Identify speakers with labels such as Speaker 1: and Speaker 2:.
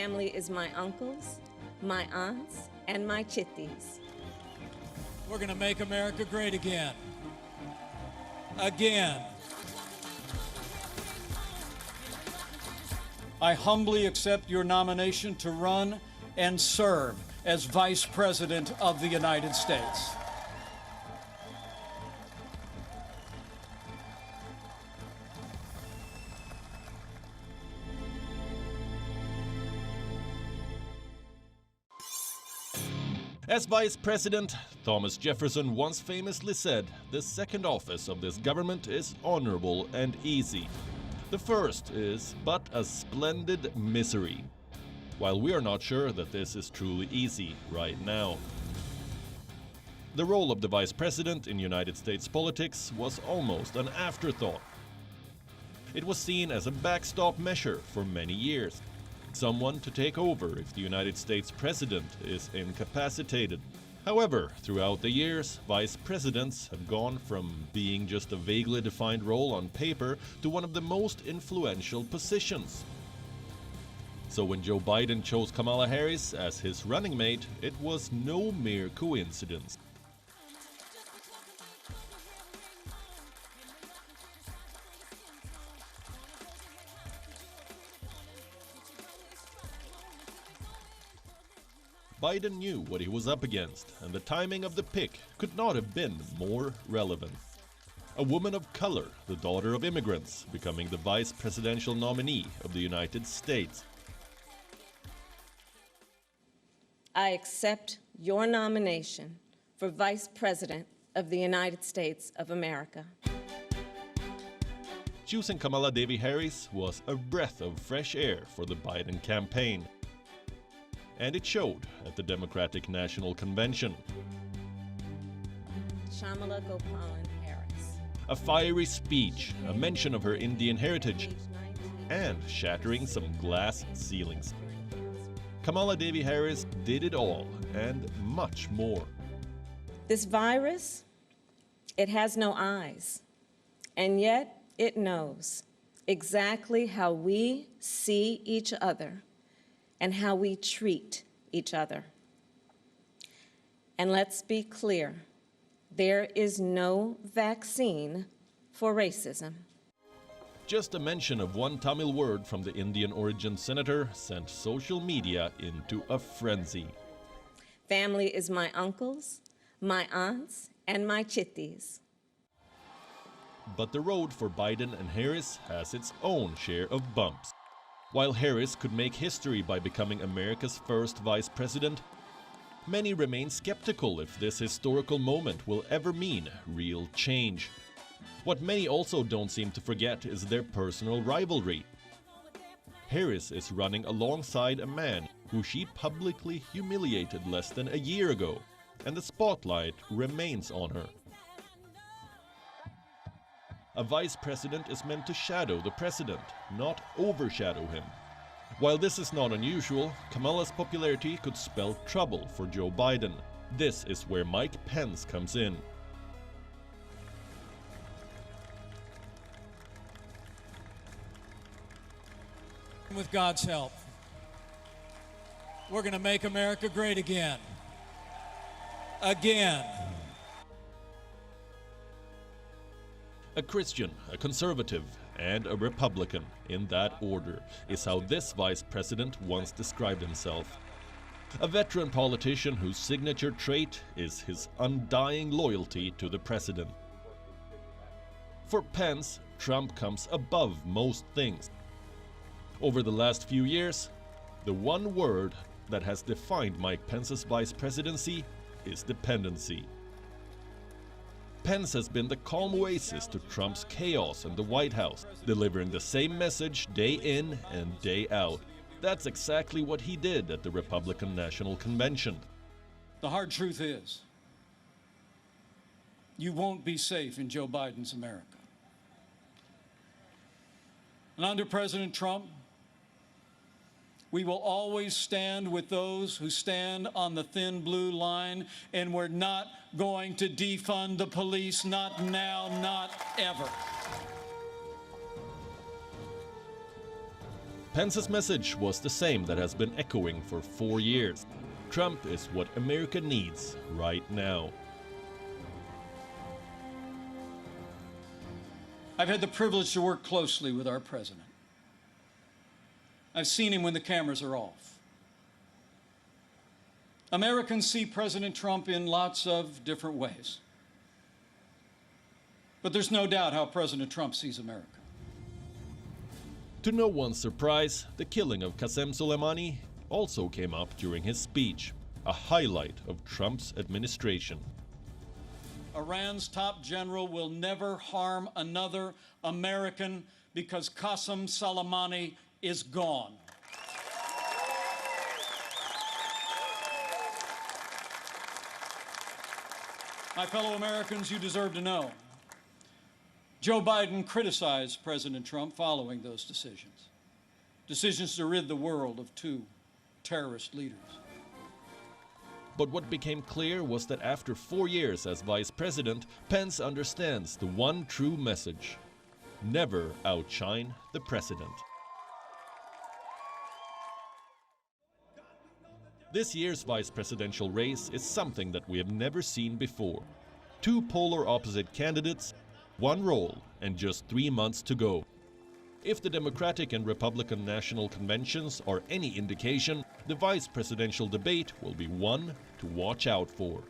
Speaker 1: Family is my uncles, my aunts, and my chitties.
Speaker 2: We're going to make America great again. Again. I humbly accept your nomination to run and serve as Vice President of the United States.
Speaker 3: As Vice President, Thomas Jefferson once famously said, "The second office of this government is honorable and easy. The first is but a splendid misery." While we are not sure that this is truly easy right now. The role of the Vice President in United States politics was almost an afterthought. It was seen as a backstop measure for many years. Someone to take over if the United States President is incapacitated. However, throughout the years, vice presidents have gone from being just a vaguely defined role on paper to one of the most influential positions. So when Joe Biden chose Kamala Harris as his running mate, it was no mere coincidence. Biden knew what he was up against, and the timing of the pick could not have been more relevant. A woman of color, the daughter of immigrants, becoming the vice presidential nominee of the United States.
Speaker 1: I accept your nomination for Vice President of the United States of America.
Speaker 3: Choosing Kamala Devi Harris was a breath of fresh air for the Biden campaign. And it showed at the Democratic National Convention.
Speaker 1: Shamala Gopalan Harris.
Speaker 3: A fiery speech, a mention of her Indian heritage, and shattering some glass ceilings. Kamala Devi Harris did it all, and much more.
Speaker 1: This virus, it has no eyes, and yet it knows exactly how we see each other and how we treat each other. And let's be clear, there is no vaccine for racism.
Speaker 3: Just a mention of one Tamil word from the Indian origin senator sent social media into a frenzy.
Speaker 1: Family is my uncles, my aunts, and my chitties.
Speaker 3: But the road for Biden and Harris has its own share of bumps. While Harris could make history by becoming America's first vice president, many remain skeptical if this historical moment will ever mean real change. What many also don't seem to forget is their personal rivalry. Harris is running alongside a man who she publicly humiliated less than a year ago, and the spotlight remains on her. A vice president is meant to shadow the president, not overshadow him. While this is not unusual, Kamala's popularity could spell trouble for Joe Biden. This is where Mike Pence comes in.
Speaker 2: With God's help, we're going to make America great again. Again.
Speaker 3: A Christian, a conservative, and a Republican, in that order, is how this vice president once described himself. A veteran politician whose signature trait is his undying loyalty to the president. For Pence, Trump comes above most things. Over the last few years, the one word that has defined Mike Pence's vice presidency is dependency. Pence has been the calm oasis to Trump's chaos in the White House, delivering the same message day in and day out. That's exactly what he did at the Republican National Convention.
Speaker 2: The hard truth is, you won't be safe in Joe Biden's America. And under President Trump, we will always stand with those who stand on the thin blue line, and we're not going to defund the police, not now, not ever.
Speaker 3: Pence's message was the same that has been echoing for 4 years. Trump is what America needs right now.
Speaker 2: I've had the privilege to work closely with our president. I've seen him when the cameras are off. Americans see President Trump in lots of different ways. But there's no doubt how President Trump sees America.
Speaker 3: To no one's surprise, the killing of Qasem Soleimani also came up during his speech, a highlight of Trump's administration.
Speaker 2: Iran's top general will never harm another American because Qasem Soleimani is gone. My fellow Americans, you deserve to know. Joe Biden criticized President Trump following those decisions. Decisions to rid the world of two terrorist leaders.
Speaker 3: But what became clear was that after 4 years as vice president, Pence understands the one true message: never outshine the president. This year's vice presidential race is something that we have never seen before. Two polar opposite candidates, one role, and just 3 months to go. If the Democratic and Republican national conventions are any indication, the vice presidential debate will be one to watch out for.